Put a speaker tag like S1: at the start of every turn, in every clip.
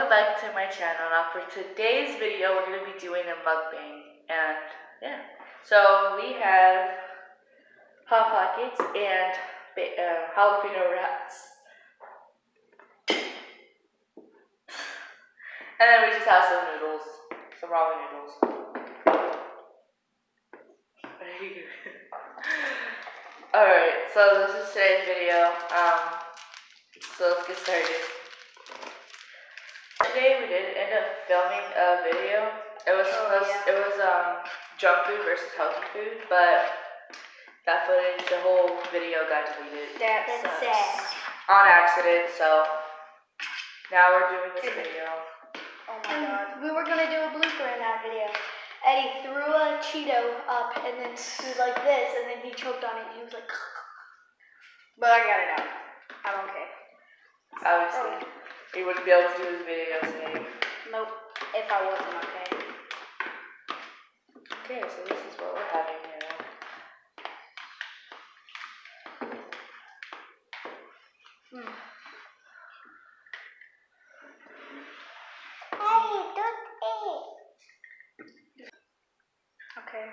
S1: welcome back to my channel. Now for today's video, we're going to be doing a mukbang. And yeah, so we have Hot Pockets and jalapeno wraps. And then we just have some noodles, some ramen noodles. Alright, so this is today's video. So let's get started. Today we did end up filming a video. It was junk food versus healthy food, but that footage, the whole video got deleted.
S2: That's sad.
S1: On accident, so now we're doing this video.
S2: Oh my god. We were gonna do a blooper in that video. Eddie threw a Cheeto up and then he was like this and then he choked on it and he was like but I got it out. I'm okay.
S1: Obviously. We wouldn't be able to do this video today.
S2: Nope. If I wasn't okay.
S1: Okay, so this is what we're having here.
S2: Okay.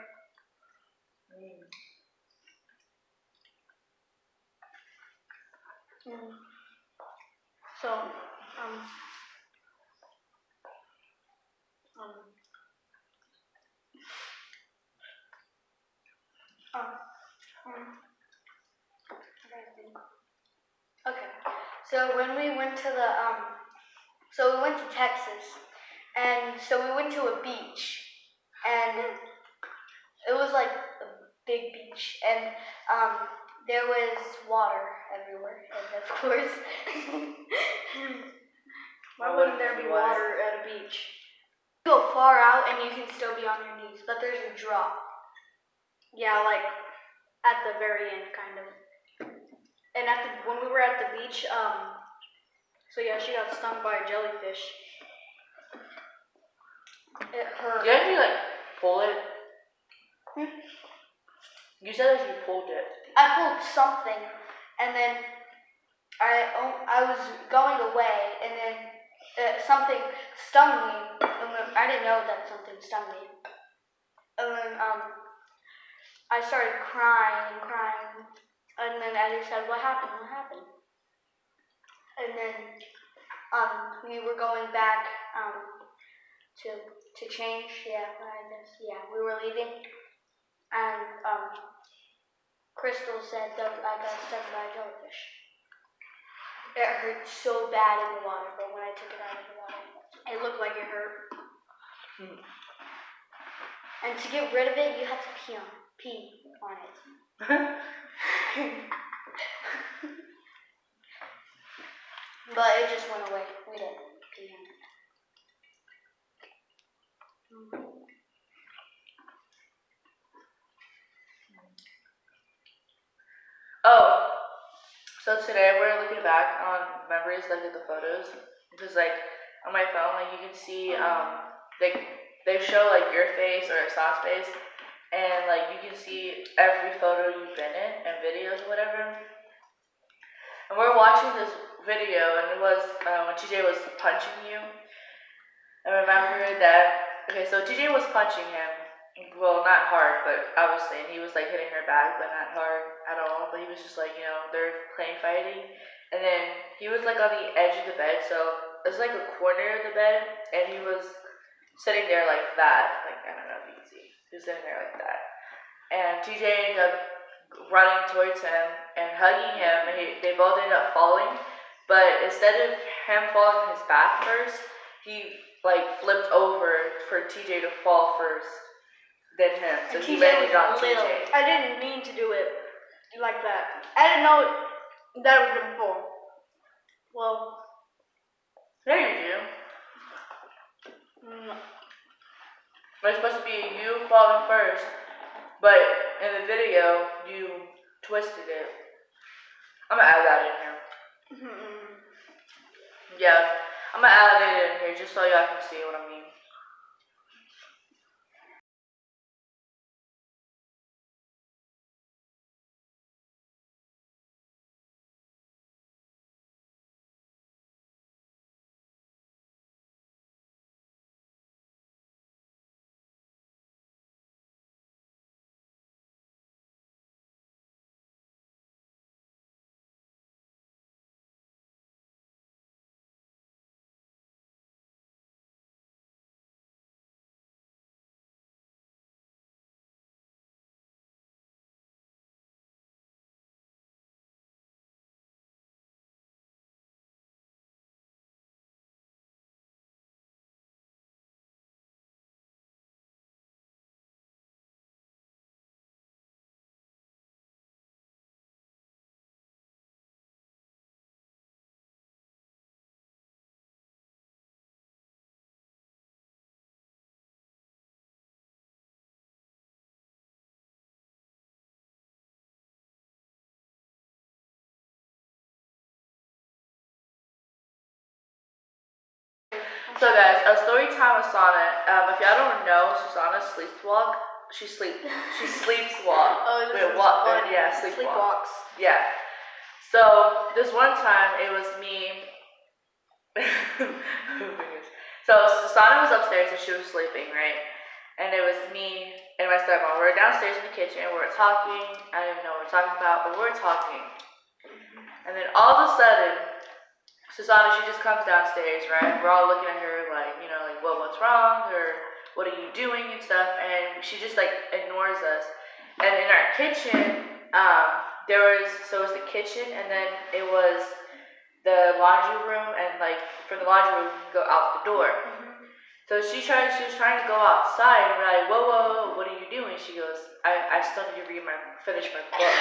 S2: So, okay. So when we went to we went to Texas, and so we went to a beach, and it was like a big beach, and there was water everywhere, and of course, why wouldn't there be water at a beach? You go far out and you can still be on your knees, but there's a drop. Yeah, like at the very end, kind of. And when we were at the beach, so yeah, she got stung by a jellyfish. It hurt.
S1: Didn't you pull it? You said that you pulled it.
S2: I pulled something, and then I was going away, and then something stung me, and then I didn't know that something stung me. And then I started crying, and then Eddie said, "What happened? What happened?" And then we were going back to change. Yeah, we were leaving, and Crystal said that I got stung by a jellyfish. It hurt so bad in the water, but when I took it out of the water, it looked like it hurt. And to get rid of it, you have to pee on it. But it just went away. We didn't pee on it.
S1: Oh, so today we're looking back on memories, at the photos, because on my phone, you can see they show your face or a sauce face, and you can see every photo you've been in and videos or whatever. And we're watching this video, and it was when TJ was punching you. I remember that. Okay, so TJ was punching him. Well, not hard, but obviously, and he was hitting her back, but not hard at all. But he was just they're playing fighting, and then he was on the edge of the bed, so it was a corner of the bed, and he was sitting there like that. I don't know if you can see. He was sitting there like that, and TJ ended up running towards him and hugging him, and they both ended up falling. But instead of him falling on his back first, he flipped over for TJ to fall first. Than him, so he mainly got TJ.
S2: I didn't mean to do it like that. I didn't know that was gonna fall. Well,
S1: there you do. It's supposed to be you falling first, but in the video you twisted it. I'm gonna add that in here. Yeah, I'm gonna add it in here just so y'all can see what I mean. So guys, a story time with Sana. If y'all don't know, Susana sleepwalk. She sleepwalk.
S2: Oh, this is funny.
S1: Yeah, sleepwalk.
S2: Sleepwalks.
S1: Yeah. So this one time, it was me. So Susana was upstairs and she was sleeping, right? And it was me and my stepmom. We were downstairs in the kitchen and we were talking. I don't even know what we're talking about, but we were talking. And then all of a sudden, Susana, she just comes downstairs, right? We're all looking at her like, you know, like, well, what's wrong? Or what are you doing and stuff? And she just like ignores us. And in our kitchen, it was the kitchen and then it was the laundry room, and like from the laundry room you can go out the door. So she was trying to go outside and we're like, whoa, what are you doing? She goes, I still need to finish my book.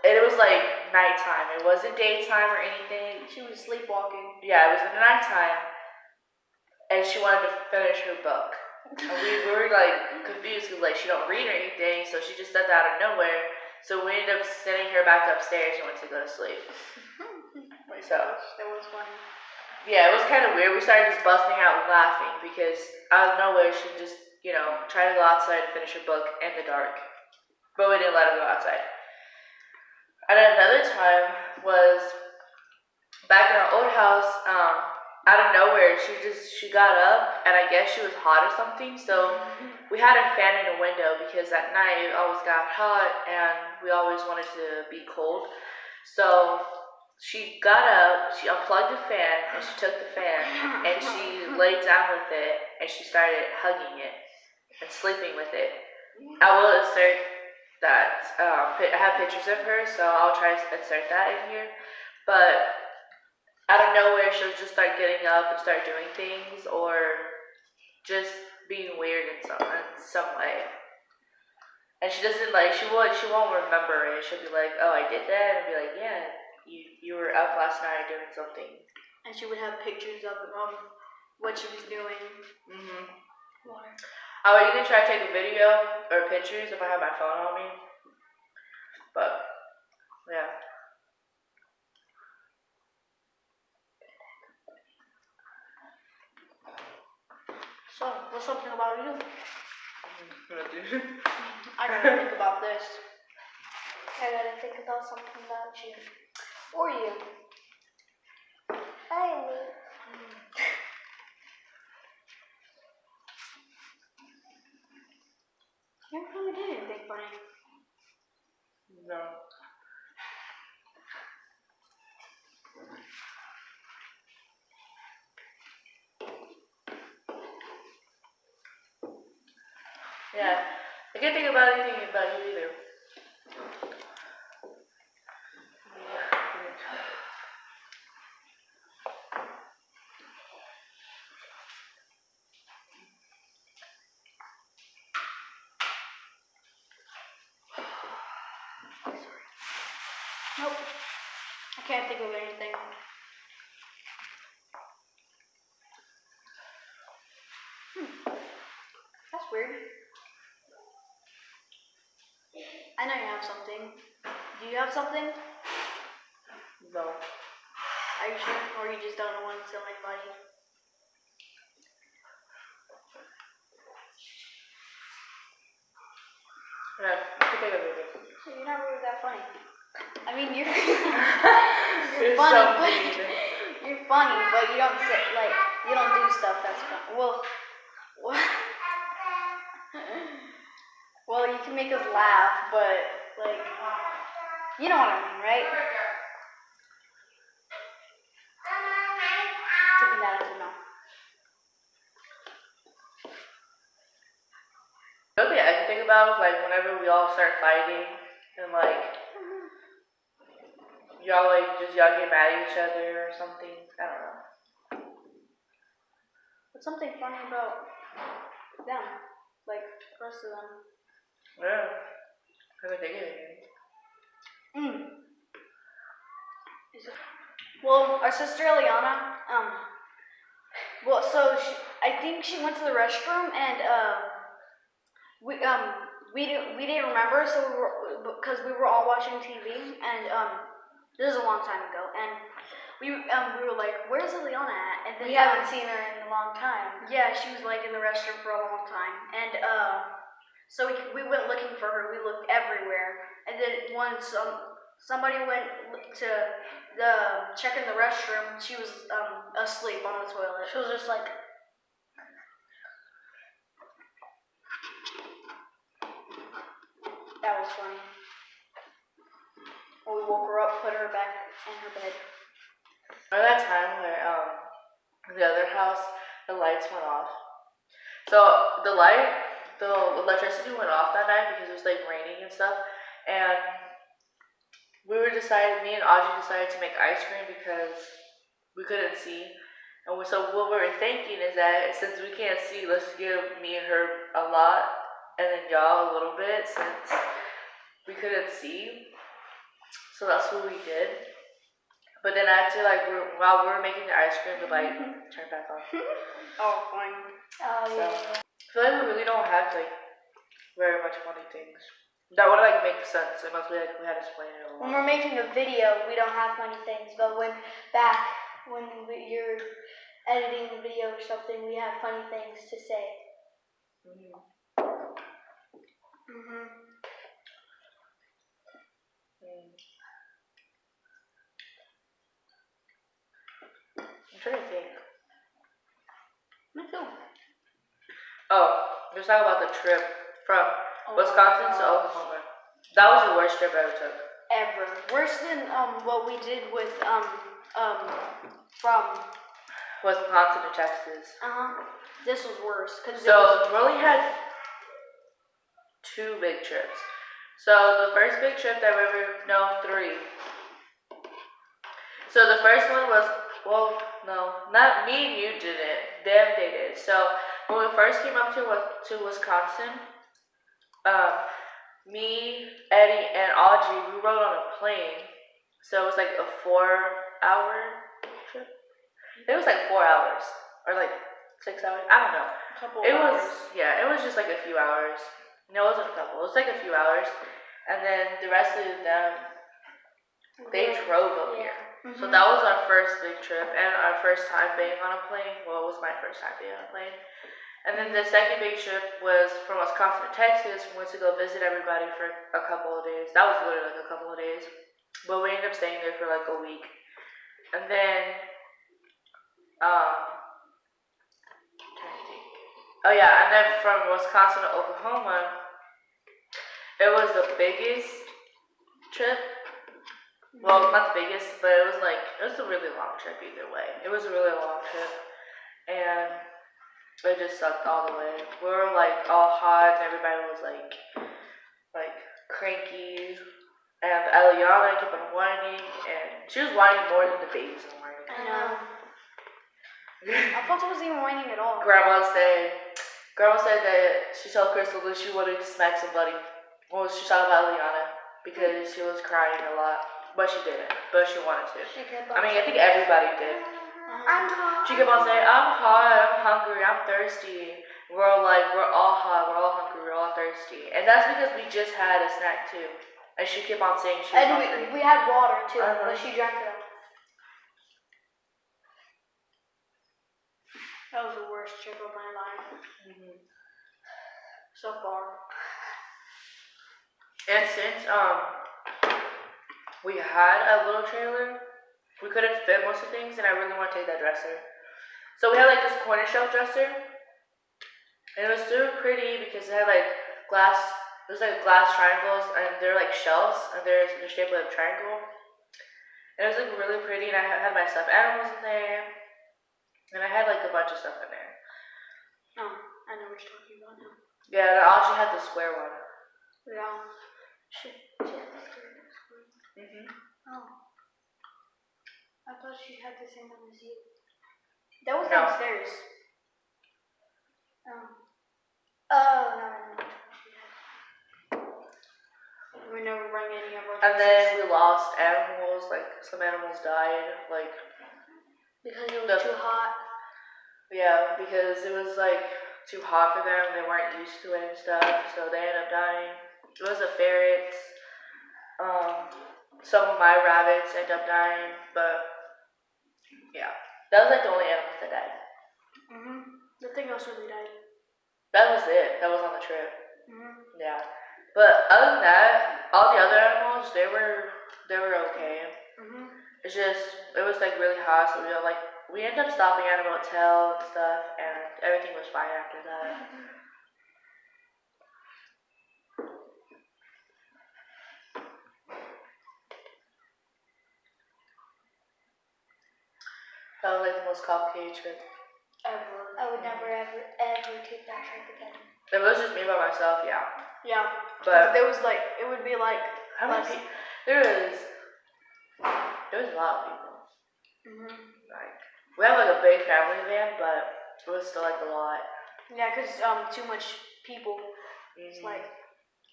S1: And it was like nighttime. It wasn't daytime or anything.
S2: She was sleepwalking.
S1: Yeah, it was in the nighttime. And she wanted to finish her book. And we were like confused because like she don't read or anything, so she just said that out of nowhere. So we ended up sending her back upstairs and went to go to sleep. So
S2: that was funny.
S1: Yeah, it was kind of weird. We started just busting out laughing because out of nowhere she just, you know, tried to go outside and finish her book in the dark. But we didn't let her go outside. And then another time was back in our old house, out of nowhere, she got up and I guess she was hot or something. So we had a fan in the window because at night it always got hot and we always wanted to be cold. So she got up, she unplugged the fan and she took the fan and she laid down with it and she started hugging it and sleeping with it. I will insert that. I have pictures of her, so I'll try to insert that in here. But out of nowhere, she'll just start getting up and start doing things, or just being weird in some way. And she doesn't she won't remember it. She'll be like, oh, I did that, and be like, yeah, you were up last night doing something.
S2: And she would have pictures of what she was doing.
S1: Water. I would either try to take a video or pictures if I have my phone on me. But, yeah.
S2: So, what's something about you? I gotta think about this. I gotta think about something about you. Or you. Hi, me. You never really did anything funny.
S1: No. Yeah, I can't think about anything about you either.
S2: Nope. I can't think of anything. That's weird. I know you have something. Do you have something?
S1: No.
S2: Are you sure? Or you just don't want to tell anybody?
S1: Yeah, I can think of it.
S2: You're not really that funny. I mean, you're
S1: You're
S2: funny,
S1: so
S2: but
S1: mean.
S2: you're funny, but you don't say you don't do stuff that's fun. Well, what? Well, you can make us laugh, but you know what I mean, right? Taking that as a no.
S1: The only thing I can think about was whenever we all start fighting and y'all get mad at each other or something. I don't know.
S2: What's something funny about them? The rest of them.
S1: Yeah. I couldn't think of anything.
S2: Well, our sister Eliana, I think she went to the restroom and we didn't remember, because we were all watching TV, and this is a long time ago, and
S3: we were like, where's Eliana at? And then
S2: We haven't seen her in a long time.
S3: Yeah, she was like in the restroom for a long time, and so we went looking for her. We looked everywhere, and then once somebody went to check in the restroom, she was asleep on the toilet.
S2: She was just like.
S3: That was funny. Well, we woke her up, put her back in her bed.
S1: Remember that time where the other house, the lights went off? So the electricity went off that night because it was like raining and stuff, and me and Audrey decided to make ice cream because we couldn't see. And so what we were thinking is that since we can't see, let's give me and her a lot and then y'all a little bit since we couldn't see. So that's what we did. But then after while we were making the ice cream, the light turned back on.
S3: Oh, fine.
S2: Oh yeah.
S1: I feel like we really don't have very much funny things. That would make sense unless we had to explain it a lot.
S2: When we're making a video, we don't have funny things, but when you're editing a video or something, we have funny things to say.
S1: I'm trying to think.
S2: Me too.
S1: Oh, let's talk about the trip from Wisconsin to Oklahoma. That was the worst trip I ever took.
S3: Ever. Worse than what we did with from
S1: Wisconsin to Texas.
S3: This was worse because
S1: we only had 2 big trips. So the first big trip that three. So the first one was, not me and you did it. Them they did. So when we first came up to Wisconsin, me, Eddie, and Audrey, we rode on a plane. So it was like a 4-hour trip. It was like 4 hours or like 6 hours. I don't know. It was just like a few hours. No, it wasn't a couple. It was like a few hours, and then the rest of them, they drove over here. So that was our first big trip and our first time being on a plane. Well, it was my first time being on a plane. And then the second big trip was from Wisconsin to Texas. We went to go visit everybody for a couple of days. That was literally like a couple of days. But we ended up staying there for like a week. And then, and then from Wisconsin to Oklahoma, it was the biggest trip. Well, not the biggest, but it was a really long trip either way. It was a really long trip, and it just sucked all the way. We were all hot, and everybody was cranky, and Eliana kept on whining, and she was whining more than the babies were whining.
S3: I know. Alfonso wasn't even whining at all.
S1: Grandma said that she told Crystal that she wanted to smack somebody. Well, she talked about Eliana because she was crying a lot. But she didn't. But she wanted to. I think everybody did.
S2: I'm hot.
S1: She kept on saying, I'm hot, I'm hungry, I'm thirsty. We're all hot, we're all hungry, we're all thirsty. And that's because we just had a snack too. And she kept on saying she was hungry.
S2: And we had water too, but she drank it all.
S3: That was the worst trip of my life. So far.
S1: And since we had a little trailer, we couldn't fit most of the things, and I really want to take that dresser. So we had this corner shelf dresser, and it was super pretty because it had glass. It was glass triangles, and they're shelves, and they're shaped like a triangle. And it was really pretty, and I had my stuffed animals in there, and I had a bunch of stuff in there.
S3: Oh, I know what you're talking about now.
S1: Yeah, I actually had the square one.
S3: Yeah.
S2: She had the square one.
S3: Oh. I thought she had the same one as you. That was
S1: No.
S3: downstairs.
S2: Oh, no.
S3: We never bring any of our
S1: And then we lost animals, some animals died,
S2: because it was too hot.
S1: Yeah, because it was too hot for them, they weren't used to it and stuff, so they ended up dying. It was the ferrets. Some of my rabbits ended up dying, but Yeah. That was like the only animals that died.
S3: Nothing else really died.
S1: That was it. That was on the trip.
S3: Mm-hmm.
S1: Yeah. But other than that, all the other animals, they were okay.
S3: Mm-hmm.
S1: It's just, it was like really hot, so we ended up stopping at a motel and stuff, and everything was fine after that. That was like the most complicated trip
S3: Ever.
S2: I would never, ever, ever take that trip again.
S1: If it was just me by myself, yeah.
S3: Yeah.
S1: But
S3: there was like, it would be like,
S1: how many people? There was a lot of people. Like, we have like a big family van, but it was still like a lot.
S3: Yeah, because too much people. It's like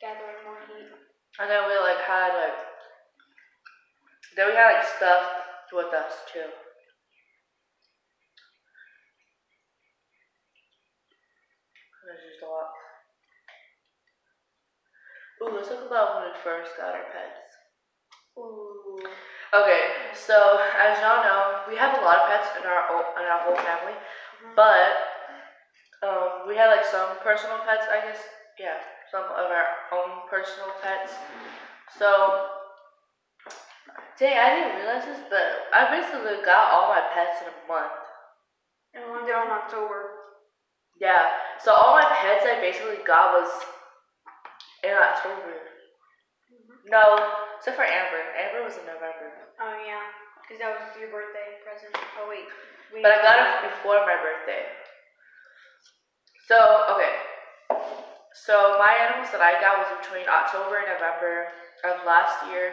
S3: gathering more heat.
S1: And then we like had like, then we had like stuff with us too. There's just a lot. Ooh, let's talk about when we first got our pets.
S3: Ooh.
S1: Okay, so as y'all know, we have a lot of pets in our whole family, but we have like some personal pets, I guess. Yeah, some of our own personal pets. So, dang, I didn't realize this, but I basically got all my pets in a month.
S3: And one day in October.
S1: Yeah, so all my pets I basically got was in October. No, except for Amber. Amber was in November.
S3: Oh yeah, because that was your birthday present. Oh wait.
S1: But I got it before my birthday. So, okay. So my animals that I got was between October and November of last year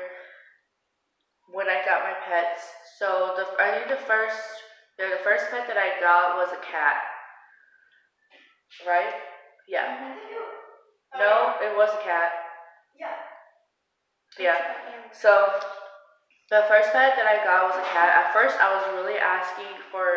S1: when I got my pets. So I think the first pet that I got was a cat. Right? Yeah. No, it was a cat. Yeah. So the first pet that I got was a cat. At first I was really asking for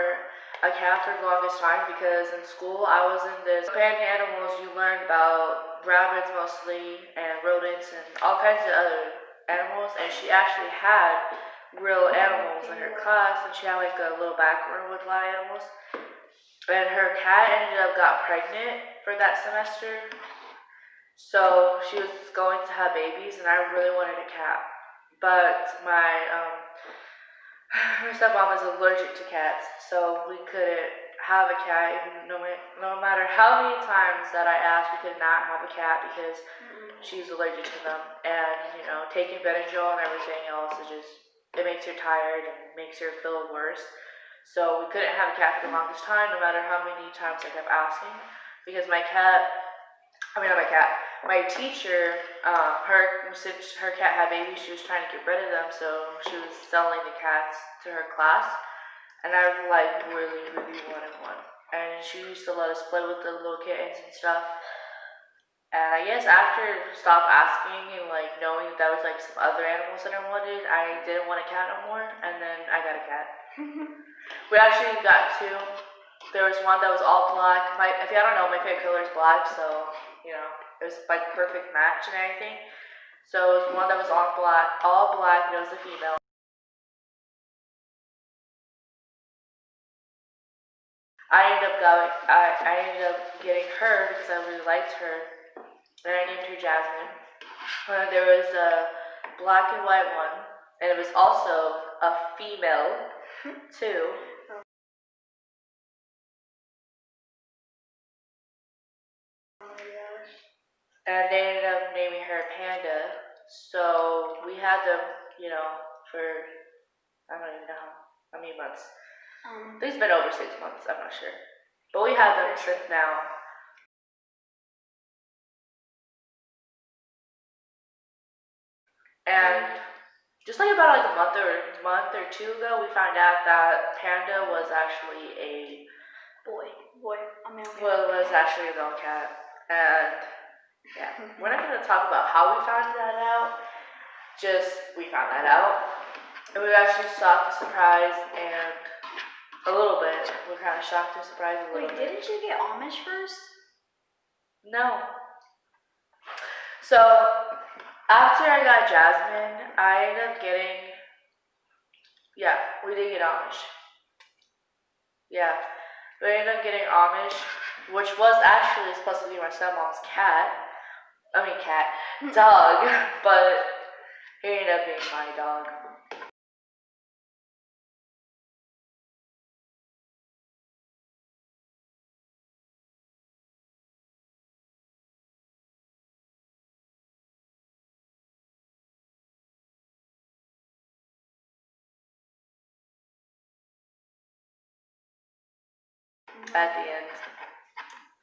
S1: a cat for the longest time because in school I was in this companion animals. You learn about rabbits mostly and rodents and all kinds of other animals, and she actually had real animals in her class, and she had like a little back room with a lot of animals. And her cat ended up got pregnant for that semester, so she was going to have babies, and I really wanted a cat, but my stepmom is allergic to cats, so we couldn't have a cat. Even no matter how many times that I asked, we could not have a cat because she's allergic to them. And taking Benadryl and everything else, it makes her tired and makes her feel worse. So we couldn't have a cat for the longest time, no matter how many times I kept asking, because my teacher, since her cat had babies, she was trying to get rid of them, so she was selling the cats to her class, and I really, really wanted one. And she used to let us play with the little kittens and stuff. And I guess after stop asking and knowing that was some other animals that I wanted, I didn't want a cat no more, and then I got a cat. We actually got two. There was one that was all black. If y'all don't know, my favorite color is black, so it was perfect match and everything. So it was one that was all black, and it was a female. I ended up getting her because I really liked her, and I named her Jasmine. There was a black and white one, and it was also a female too. And they ended up naming her Panda. So we had them, for I don't even know how many months. It's been over 6 months, I'm not sure. But we had them since now. And just about a month or two ago, we found out that Panda was actually a
S3: boy, a male cat.
S1: Well, it was actually a male cat. And yeah, we're not going to talk about how we found that out. Just we found that out. And we were actually shocked and surprised, and a little bit. We're kind of shocked and surprised a little bit.
S3: Wait, didn't you get Amish first?
S1: No. So after I got Jasmine, I ended up getting, we did get Amish. Yeah. But I ended up getting Amish, which was actually supposed to be my stepmom's dog, but he ended up being my dog. At the end.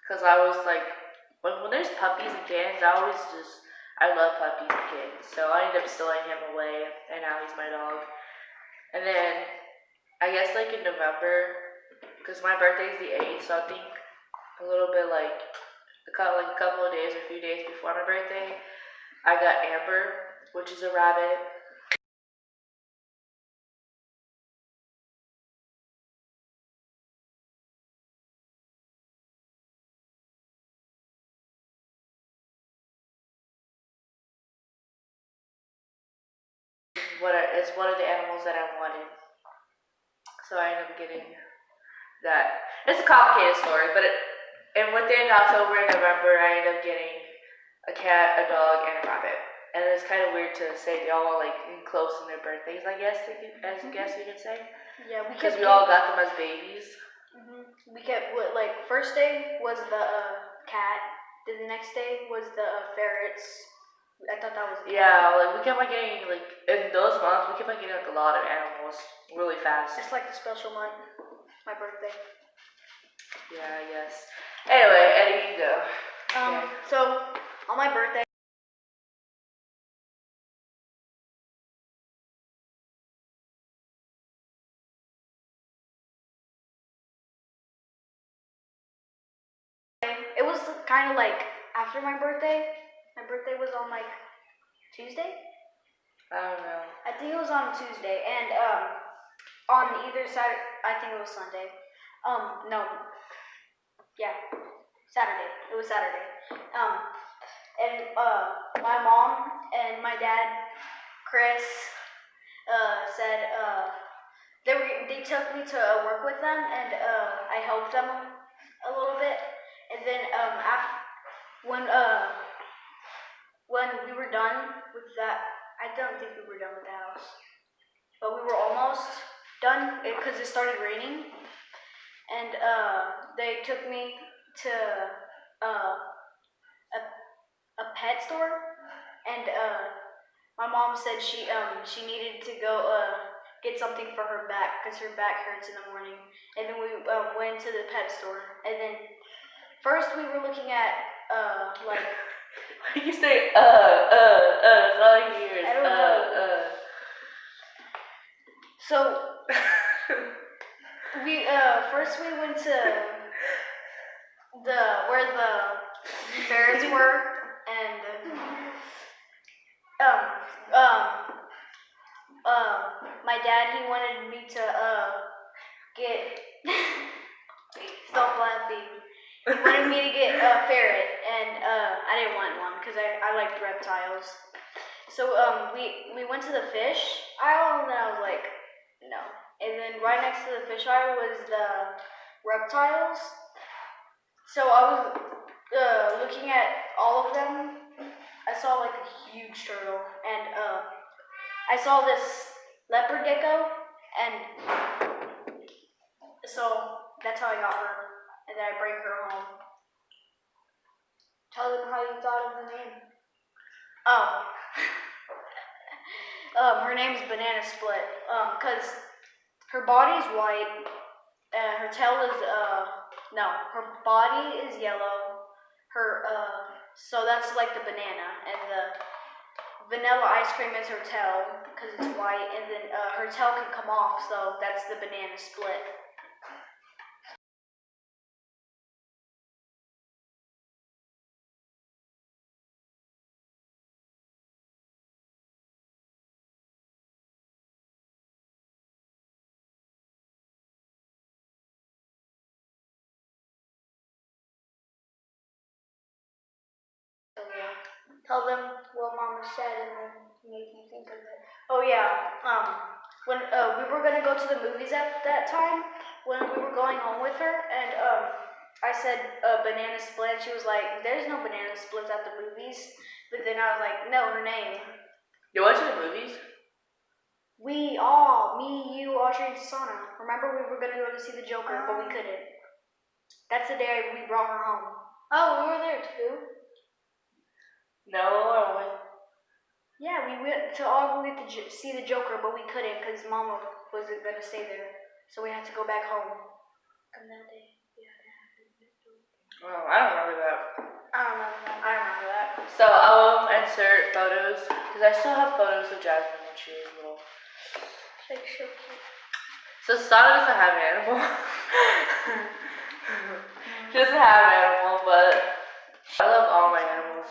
S1: Because I was like, when there's puppies and kittens, I love puppies and kittens. So I ended up stealing him away, and now he's my dog. And then, I guess like in November, because my birthday is the 8th, so I think a little bit like a couple of days or a few days before my birthday, I got Amber, which is a rabbit. It's one of the animals that I wanted. So I ended up getting that. It's a complicated story, and within October and November, I ended up getting a cat, a dog, and a rabbit. And it's kind of weird to say they all like close in their birthdays, I guess, you could say.
S3: Yeah,
S1: because we all got them as babies.
S3: We kept first day was the cat. Then the next day was the ferrets. I thought that was a cat.
S1: Yeah, like we kept on getting in those months we kept on getting a lot of animals really fast.
S3: It's like the special month, my birthday.
S1: Yeah, I guess. Anyway, Eddie, you go.
S3: Okay. So on my birthday. It was kind of like after my birthday. My birthday was on like Tuesday.
S1: I don't know.
S3: I think it was on Tuesday, and on either side, I think it was Sunday. No, yeah, Saturday. It was Saturday. And my mom and my dad, Chris, said they took me to work with them, and I helped them a little bit. And then after when we were done with that, I don't think we were done with the house, but we were almost done because it started raining, and they took me to a pet store, and my mom said she needed to go get something for her back because her back hurts in the morning, and then we went to the pet store, and then first we were looking at like.
S1: You say it's all I hear is
S3: I don't know. So we first we went to where the ferrets were, and my dad, he wanted me to get stop laughing. He wanted me to get a ferret, and I didn't want one because I liked reptiles. So we went to the fish aisle, and then I was like, no. And then right next to the fish aisle was the reptiles. So I was looking at all of them. I saw like a huge turtle, and I saw this leopard gecko, and so that's how I got her, and then I bring her home. Tell them how you thought of the name. Oh. Her name's Banana Split. Cause her body's white, her tail is no, her body is yellow. Her so that's like the banana, and the vanilla ice cream is her tail because it's white, and then her tail can come off, so that's the Banana Split. So yeah, tell them what Mama said, and then make me think of it. Oh yeah, when we were gonna go to the movies at that time, when we were going home with her, and I said banana split, and she was like, "There's no banana splits at the movies." But then I was like, "No, Renee."
S1: You went to the movies?
S3: We all, me, you, Audrey, and Susana. Remember we were gonna go to see the Joker, but we couldn't. That's the day we brought her home.
S2: Oh, we were there too.
S1: No, I went.
S3: Yeah, we went to all to see the Joker, but we couldn't because Mama wasn't gonna stay there, so we had to go back home.
S2: And that day.
S1: Oh, I don't remember that.
S2: I don't know.
S3: I remember that.
S1: So I'll insert photos because I still have photos of Jasmine when she was little.
S2: Like so cute.
S1: So Sada doesn't have an animal. She doesn't have an animal, but I love all my animals.